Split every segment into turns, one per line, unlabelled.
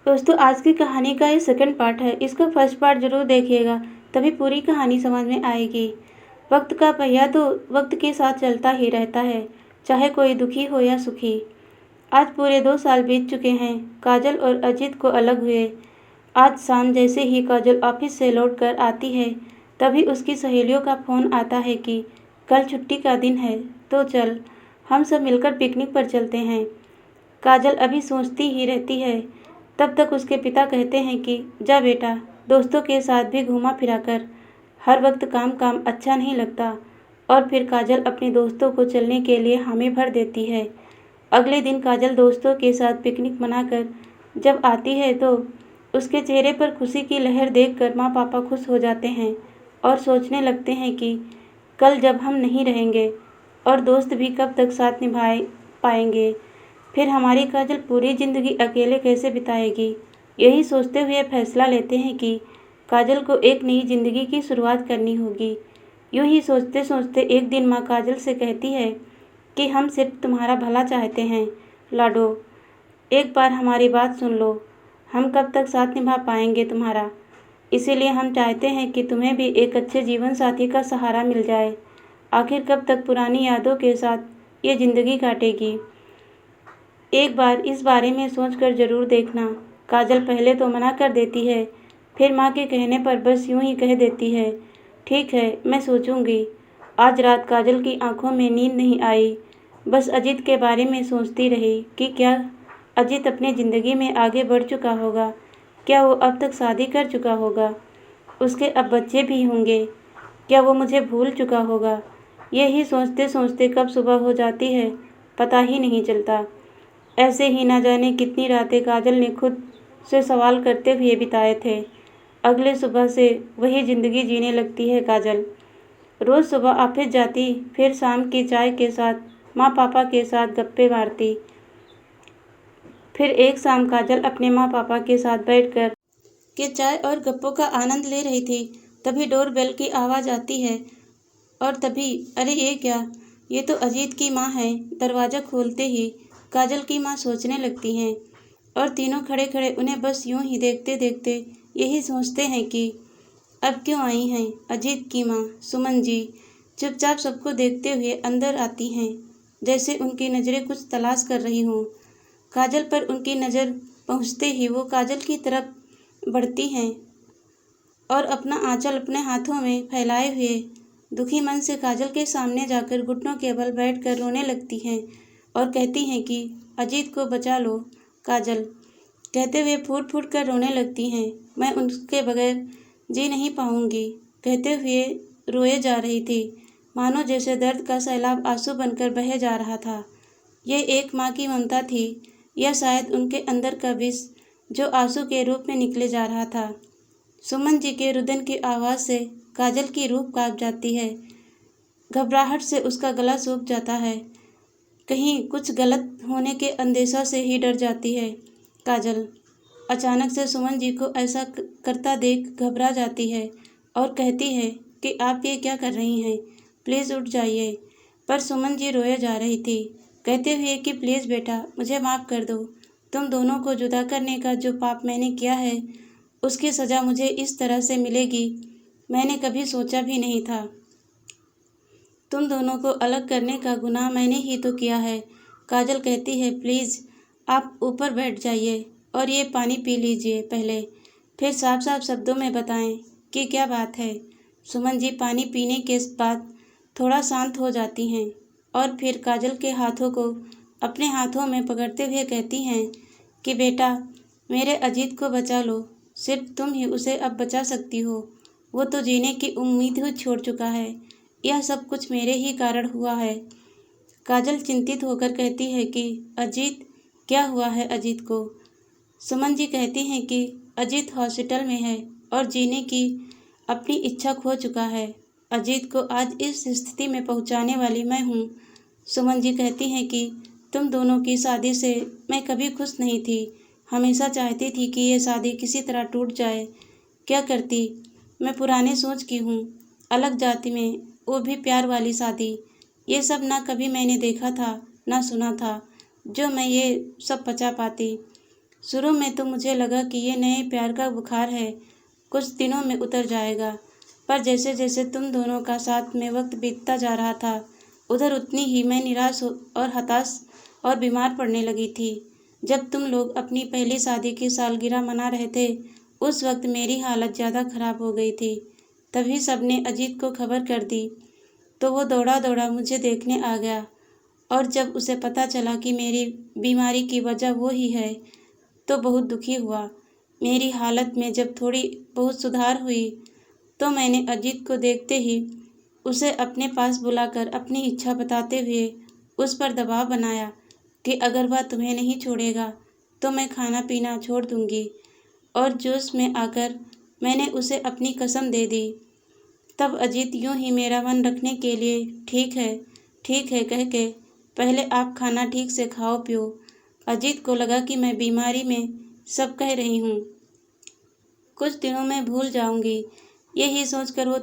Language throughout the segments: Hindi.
दोस्तों आज की कहानी का ये सेकंड पार्ट है। इसका फर्स्ट पार्ट ज़रूर देखिएगा, तभी पूरी कहानी समझ में आएगी। वक्त का पहिया तो वक्त के साथ चलता ही रहता है, चाहे कोई दुखी हो या सुखी। आज पूरे 2 साल बीत चुके हैं काजल और अजीत को अलग हुए। आज शाम जैसे ही काजल ऑफिस से लौट कर आती है, तभी उसकी सहेलियों का फ़ोन आता है कि कल छुट्टी का दिन है, तो चल हम सब मिलकर पिकनिक पर चलते हैं। काजल अभी सोचती ही रहती है, तब तक उसके पिता कहते हैं कि जा बेटा, दोस्तों के साथ भी घूमा फिरा कर, हर वक्त काम काम अच्छा नहीं लगता। और फिर काजल अपने दोस्तों को चलने के लिए हामी भर देती है। अगले दिन काजल दोस्तों के साथ पिकनिक मनाकर जब आती है तो उसके चेहरे पर खुशी की लहर देखकर माँ पापा खुश हो जाते हैं और सोचने लगते हैं कि कल जब हम नहीं रहेंगे और दोस्त भी कब तक साथ निभाए पाएंगे, फिर हमारी काजल पूरी ज़िंदगी अकेले कैसे बिताएगी। यही सोचते हुए फैसला लेते हैं कि काजल को एक नई ज़िंदगी की शुरुआत करनी होगी। यूँ ही सोचते सोचते एक दिन माँ काजल से कहती है कि हम सिर्फ तुम्हारा भला चाहते हैं लाडो, एक बार हमारी बात सुन लो। हम कब तक साथ निभा पाएंगे तुम्हारा, इसीलिए हम चाहते हैं कि तुम्हें भी एक अच्छे जीवन साथी का सहारा मिल जाए। आखिर कब तक पुरानी यादों के साथ ये ज़िंदगी काटेगी। एक बार इस बारे में सोचकर ज़रूर देखना। काजल पहले तो मना कर देती है, फिर माँ के कहने पर बस यूँ ही कह देती है, ठीक है मैं सोचूंगी। आज रात काजल की आंखों में नींद नहीं आई, बस अजीत के बारे में सोचती रही कि क्या अजीत अपनी ज़िंदगी में आगे बढ़ चुका होगा, क्या वो अब तक शादी कर चुका होगा, उसके अब बच्चे भी होंगे, क्या वो मुझे भूल चुका होगा। यही सोचते सोचते कब सुबह हो जाती है पता ही नहीं चलता। ऐसे ही ना जाने कितनी रातें काजल ने खुद से सवाल करते हुए बिताए थे। अगले सुबह से वही ज़िंदगी जीने लगती है काजल। रोज़ सुबह ऑफिस जाती, फिर शाम की चाय के साथ माँ पापा के साथ गप्पे मारती। फिर एक शाम काजल अपने माँ पापा के साथ बैठकर के चाय और गप्पों का आनंद ले रही थी, तभी डोर बेल की आवाज़ आती है। और तभी अरे ये क्या, ये तो अजीत की माँ है। दरवाज़ा खोलते ही काजल की माँ सोचने लगती हैं और तीनों खड़े खड़े उन्हें बस यूं ही देखते देखते यही सोचते हैं कि अब क्यों आई हैं। अजीत की माँ सुमन जी चुपचाप सबको देखते हुए अंदर आती हैं, जैसे उनकी नज़रें कुछ तलाश कर रही हों। काजल पर उनकी नज़र पहुँचते ही वो काजल की तरफ बढ़ती हैं और अपना आंचल अपने हाथों में फैलाए हुए दुखी मन से काजल के सामने जाकर घुटनों के बल बैठकर रोने लगती हैं और कहती हैं कि अजीत को बचा लो। काजल कहते हुए फूट फूट कर रोने लगती हैं, मैं उसके बगैर जी नहीं पाऊंगी। कहते हुए रोए जा रही थी, मानो जैसे दर्द का सैलाब आंसू बनकर बहे जा रहा था। ये एक माँ की ममता थी, या शायद उनके अंदर का विष जो आंसू के रूप में निकले जा रहा था। सुमन जी के रुदन की आवाज़ से काजल की रूह कांप जाती है। घबराहट से उसका गला सूख जाता है। कहीं कुछ गलत होने के अंदेशा से ही डर जाती है काजल। अचानक से सुमन जी को ऐसा करता देख घबरा जाती है और कहती है कि आप ये क्या कर रही हैं, प्लीज़ उठ जाइए। पर सुमन जी रोए जा रही थी, कहते हुए कि प्लीज़ बेटा मुझे माफ़ कर दो। तुम दोनों को जुदा करने का जो पाप मैंने किया है, उसकी सज़ा मुझे इस तरह से मिलेगी मैंने कभी सोचा भी नहीं था। तुम दोनों को अलग करने का गुनाह मैंने ही तो किया है। काजल कहती है प्लीज़ आप ऊपर बैठ जाइए और ये पानी पी लीजिए पहले, फिर साफ साफ शब्दों में बताएं कि क्या बात है। सुमन जी पानी पीने के बाद थोड़ा शांत हो जाती हैं और फिर काजल के हाथों को अपने हाथों में पकड़ते हुए कहती हैं कि बेटा मेरे अजीत को बचा लो, सिर्फ तुम ही उसे अब बचा सकती हो। वो तो जीने की उम्मीद ही छोड़ चुका है, यह सब कुछ मेरे ही कारण हुआ है। काजल चिंतित होकर कहती है कि अजीत, क्या हुआ है अजीत को। सुमन जी कहती हैं कि अजीत हॉस्पिटल में है और जीने की अपनी इच्छा खो चुका है। अजीत को आज इस स्थिति में पहुंचाने वाली मैं हूँ। सुमन जी कहती हैं कि तुम दोनों की शादी से मैं कभी खुश नहीं थी, हमेशा चाहती थी कि ये शादी किसी तरह टूट जाए। क्या करती, मैं पुराने सोच की हूँ, अलग जाति में, वो भी प्यार वाली शादी। ये सब ना कभी मैंने देखा था ना सुना था, जो मैं ये सब पचा पाती। शुरू में तो मुझे लगा कि ये नए प्यार का बुखार है, कुछ दिनों में उतर जाएगा। पर जैसे जैसे तुम दोनों का साथ में वक्त बीतता जा रहा था, उधर उतनी ही मैं निराश और हताश और बीमार पड़ने लगी थी। जब तुम लोग अपनी पहली शादी की सालगिरह मना रहे थे, उस वक्त मेरी हालत ज़्यादा खराब हो गई थी। तभी सबने अजीत को खबर कर दी, तो वो दौड़ा दौड़ा मुझे देखने आ गया। और जब उसे पता चला कि मेरी बीमारी की वजह वो ही है, तो बहुत दुखी हुआ। मेरी हालत में जब थोड़ी बहुत सुधार हुई, तो मैंने अजीत को देखते ही उसे अपने पास बुलाकर अपनी इच्छा बताते हुए उस पर दबाव बनाया कि अगर वह तुम्हें नहीं छोड़ेगा तो मैं खाना पीना छोड़ दूंगी। और जोश में आकर मैंने उसे अपनी कसम दे दी। तब अजीत यूं ही मेरा मन रखने के लिए ठीक है कह के पहले आप खाना ठीक से खाओ पियो। अजीत को लगा कि मैं बीमारी में सब कह रही हूँ, कुछ दिनों में भूल जाऊंगी। यही सोचकर वो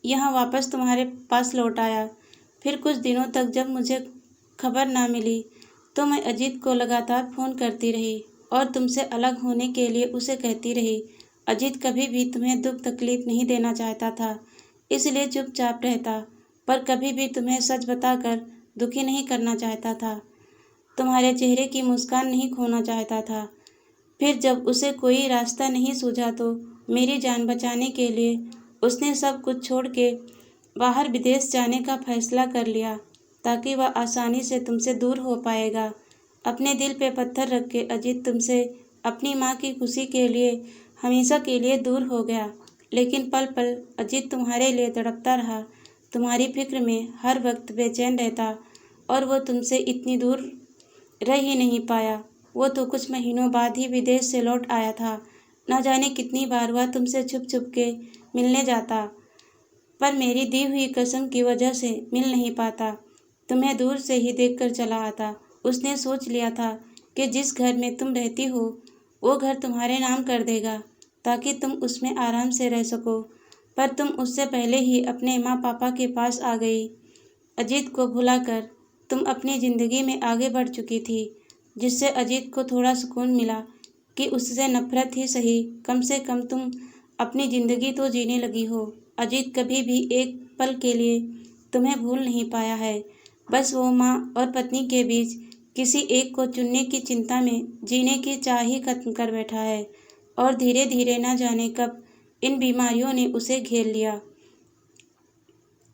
यहाँ वापस तुम्हारे पास लौट आया। फिर कुछ दिनों तक जब मुझे खबर ना मिली, तो मैं अजीत को लगातार फ़ोन करती रही और तुमसे अलग होने के लिए उसे कहती रही। अजीत कभी भी तुम्हें दुख तकलीफ नहीं देना चाहता था, इसलिए चुपचाप रहता, पर कभी भी तुम्हें सच बताकर दुखी नहीं करना चाहता था। तुम्हारे चेहरे की मुस्कान नहीं खोना चाहता था। फिर जब उसे कोई रास्ता नहीं सूझा, तो मेरी जान बचाने के लिए उसने सब कुछ छोड़ के बाहर विदेश जाने का फैसला कर लिया, ताकि वह आसानी से तुमसे दूर हो पाएगा। अपने दिल पे पत्थर रख के अजीत तुमसे अपनी माँ की खुशी के लिए हमेशा के लिए दूर हो गया। लेकिन पल पल अजीत तुम्हारे लिए तड़पता रहा, तुम्हारी फिक्र में हर वक्त बेचैन रहता, और वो तुमसे इतनी दूर रह ही नहीं पाया। वो तो कुछ महीनों बाद ही विदेश से लौट आया था। न जाने कितनी बार वह तुमसे छुप छुप के मिलने जाता, पर मेरी दी हुई कसम की वजह से मिल नहीं पाता। तुम्हें दूर से ही देखकर चला आता। उसने सोच लिया था कि जिस घर में तुम रहती हो, वो घर तुम्हारे नाम कर देगा, ताकि तुम उसमें आराम से रह सको। पर तुम उससे पहले ही अपने माँ पापा के पास आ गई। अजीत को भुलाकर तुम अपनी ज़िंदगी में आगे बढ़ चुकी थी, जिससे अजीत को थोड़ा सुकून मिला कि उससे नफरत ही सही, कम से कम तुम अपनी ज़िंदगी तो जीने लगी हो। अजीत कभी भी एक पल के लिए तुम्हें भूल नहीं पाया है। बस वो माँ और पत्नी के बीच किसी एक को चुनने की चिंता में जीने की चाह ही खत्म कर बैठा है। और धीरे धीरे न जाने कब इन बीमारियों ने उसे घेर लिया।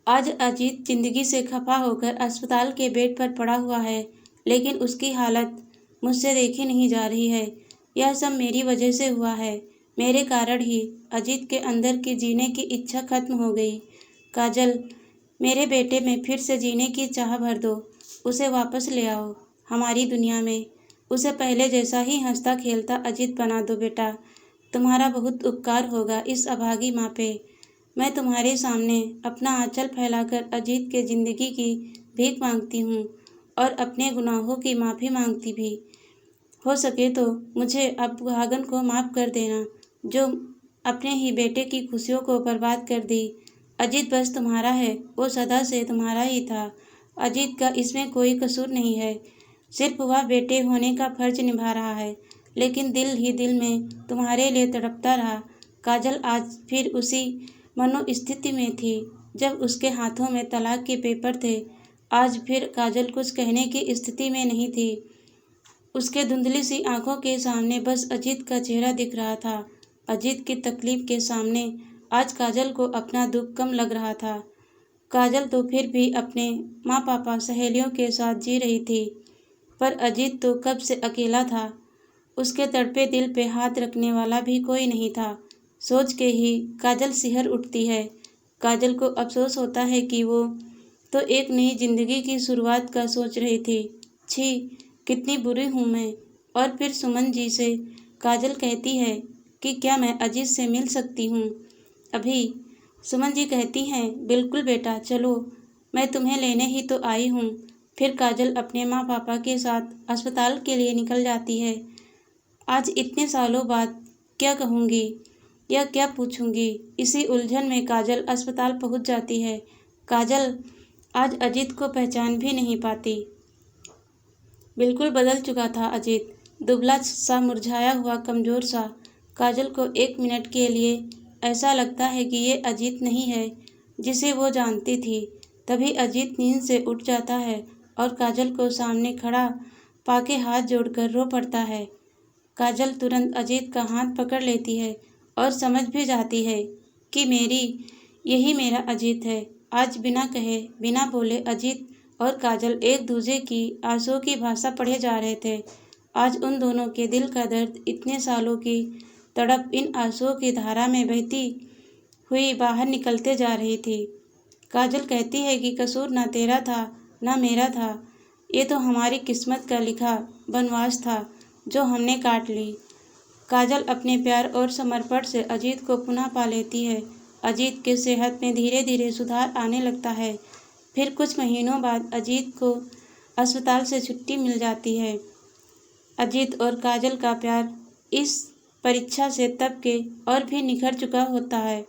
आज अजीत जिंदगी से खफा होकर अस्पताल के बेड पर पड़ा हुआ है, लेकिन उसकी हालत मुझसे देखी नहीं जा रही है। यह सब मेरी वजह से हुआ है। मेरे कारण ही अजीत के अंदर की जीने की इच्छा खत्म हो गई। काजल, मेरे बेटे में फिर से जीने की चाह भर दो। उसे वापस ले आओ हमारी दुनिया में। उसे पहले जैसा ही हंसता खेलता अजीत बना दो बेटा। तुम्हारा बहुत उपकार होगा इस अभागी माँ पे। मैं तुम्हारे सामने अपना आंचल फैलाकर अजीत के ज़िंदगी की भीख मांगती हूँ, और अपने गुनाहों की माफ़ी मांगती भी। हो सके तो मुझे अब भागन को माफ़ कर देना, जो अपने ही बेटे की खुशियों को बर्बाद कर दी। अजीत बस तुम्हारा है, वो सदा से तुम्हारा ही था। अजीत का इसमें कोई कसूर नहीं है, सिर्फ वह बेटे होने का फर्ज निभा रहा है, लेकिन दिल ही दिल में तुम्हारे लिए तड़पता रहा। काजल आज फिर उसी मनोस्थिति में थी जब उसके हाथों में तलाक के पेपर थे। आज फिर काजल कुछ कहने की स्थिति में नहीं थी। उसके धुंधली सी आंखों के सामने बस अजीत का चेहरा दिख रहा था। अजीत की तकलीफ के सामने आज काजल को अपना दुख कम लग रहा था। काजल तो फिर भी अपने माँ पापा सहेलियों के साथ जी रही थी, पर अजीत तो कब से अकेला था। उसके तड़पे दिल पे हाथ रखने वाला भी कोई नहीं था। सोच के ही काजल सिहर उठती है। काजल को अफसोस होता है कि वो तो एक नई जिंदगी की शुरुआत का सोच रही थी। छी, कितनी बुरी हूँ मैं। और फिर सुमन जी से काजल कहती है कि क्या मैं अजीत से मिल सकती हूँ अभी। सुमन जी कहती हैं, बिल्कुल बेटा, चलो, मैं तुम्हें लेने ही तो आई हूँ। फिर काजल अपने माँ पापा के साथ अस्पताल के लिए निकल जाती है। आज इतने सालों बाद क्या कहूँगी या क्या पूछूंगी, इसी उलझन में काजल अस्पताल पहुँच जाती है। काजल आज अजीत को पहचान भी नहीं पाती। बिल्कुल बदल चुका था अजीत। दुबला सा, मुरझाया हुआ, कमज़ोर सा। काजल को 1 मिनट के लिए ऐसा लगता है कि ये अजीत नहीं है जिसे वो जानती थी। तभी अजीत नींद से उठ जाता है और काजल को सामने खड़ा पाके हाथ जोड़कर रो पड़ता है। काजल तुरंत अजीत का हाथ पकड़ लेती है और समझ भी जाती है कि यही मेरा अजीत है। आज बिना कहे बिना बोले अजीत और काजल एक दूसरे की आंसुओं की भाषा पढ़े जा रहे थे। आज उन दोनों के दिल का दर्द, इतने सालों की तड़प इन आंसुओं की धारा में बहती हुई बाहर निकलते जा रही थी। काजल कहती है कि कसूर ना तेरा था ना मेरा था, ये तो हमारी किस्मत का लिखा वनवास था जो हमने काट ली। काजल अपने प्यार और समर्पण से अजीत को पुनः पा लेती है। अजीत की सेहत में धीरे धीरे सुधार आने लगता है। फिर कुछ महीनों बाद अजीत को अस्पताल से छुट्टी मिल जाती है। अजीत और काजल का प्यार इस परीक्षा से तब के और भी निखर चुका होता है।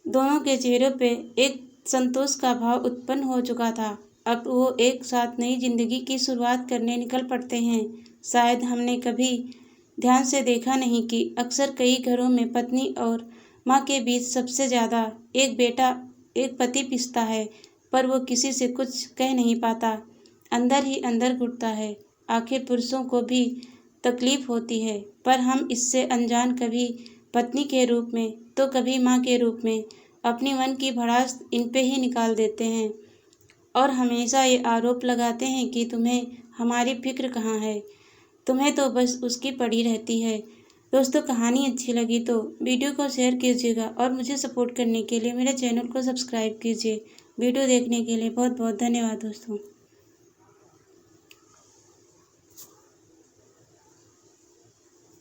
दोनों के चेहरों पे एक संतोष का भाव उत्पन्न हो चुका था। अब वो एक साथ नई जिंदगी की शुरुआत करने निकल पड़ते हैं। शायद हमने कभी ध्यान से देखा नहीं कि अक्सर कई घरों में पत्नी और माँ के बीच सबसे ज़्यादा एक पति पिसता है, पर वो किसी से कुछ कह नहीं पाता, अंदर ही अंदर घुटता है। आखिर पुरुषों को भी तकलीफ होती है, पर हम इससे अनजान कभी पत्नी के रूप में तो कभी माँ के रूप में अपनी मन की भड़ास इन पे ही निकाल देते हैं और हमेशा ये आरोप लगाते हैं कि तुम्हें हमारी फिक्र कहाँ है, तुम्हें तो बस उसकी पड़ी रहती है। दोस्तों, कहानी अच्छी लगी तो वीडियो को शेयर कीजिएगा और मुझे सपोर्ट करने के लिए मेरे चैनल को सब्सक्राइब कीजिए। वीडियो देखने के लिए बहुत बहुत धन्यवाद दोस्तों।